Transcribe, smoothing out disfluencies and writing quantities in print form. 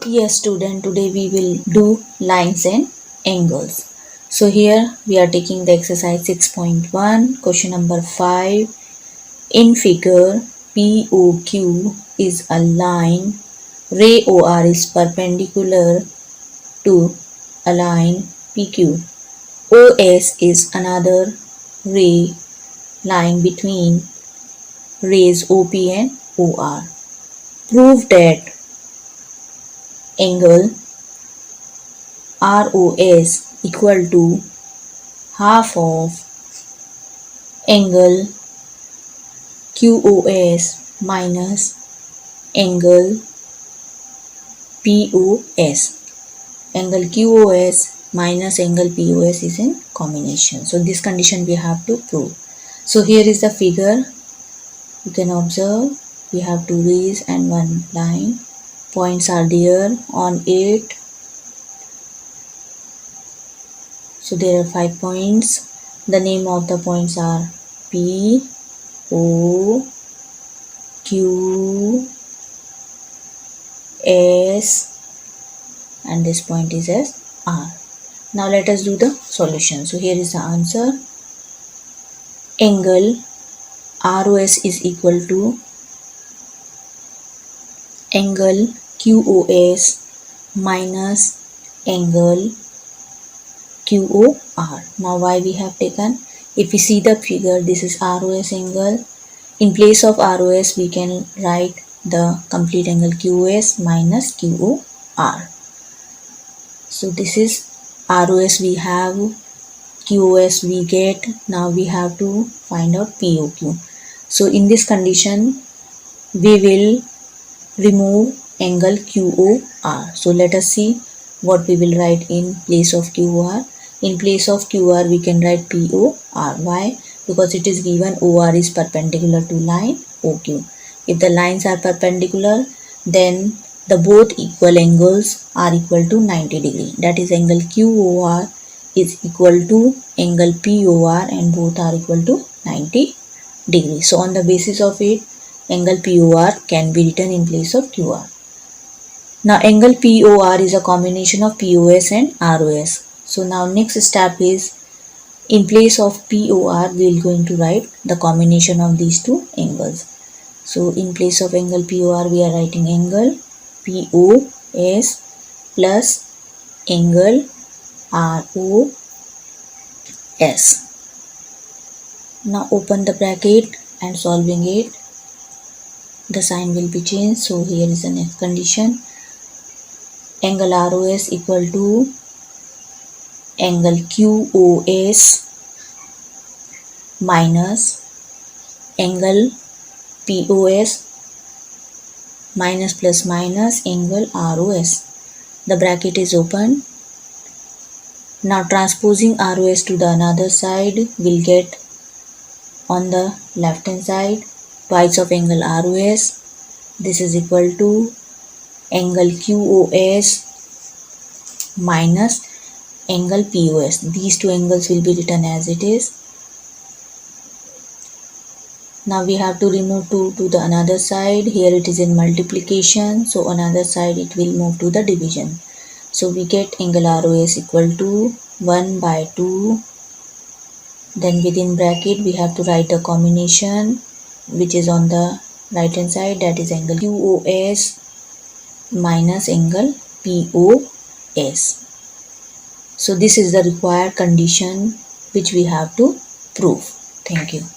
Yes, student, today we will do lines and angles. So here we are taking the exercise 6.1, question number 5. In figure, POQ is a line, ray OR is perpendicular to a line PQ. OS is another ray lying between rays OP and OR. Prove that angle ROS equal to half of angle QOS minus angle POS. Angle QOS minus angle POS is in combination. So this condition we have to prove. So here is the figure. You can observe we have two rays and one line. Points are there on it. So there are 5 points. The name of the points are P, O, Q, S, and this point is as R. Now let us do the solution. So here is the answer. Angle ROS is equal to angle QOS minus angle QOR. Now why we have taken? If we see the figure, this is ROS angle. In place of ROS, we can write the complete angle QOS minus QOR. So this is ROS we have, QOS we get. Now we have to find out POQ. So in this condition, we will remove angle QOR. So let us see what we will write in place of QOR. In place of QR, we can write POR. Why? Because it is given OR is perpendicular to line OQ. If the lines are perpendicular, then the both equal angles are equal to 90 degree. That is angle QOR is equal to angle POR and both are equal to 90 degree. So on the basis of it, angle POR can be written in place of QR. Now angle POR is a combination of POS and ROS. So now next step is, in place of POR we are going to write the combination of these two angles. So in place of angle POR we are writing angle POS plus angle ROS. Now open the bracket and solving it, the sign will be changed. So here is the next condition. Angle ROS equal to angle QOS minus angle POS minus plus minus angle ROS. The bracket is open. Now transposing ROS to the another side, we'll get on the left hand side twice of angle ROS. This is equal to angle QOS minus angle POS. These two angles will be written as it is. Now we have to remove 2 to the another side. Here it is in multiplication, so another side it will move to the division. So we get angle ROS equal to 1 by 2. Then within bracket we have to write the combination which is on the right hand side, that is angle QOS minus angle POS. So this is the required condition which we have to prove. Thank you.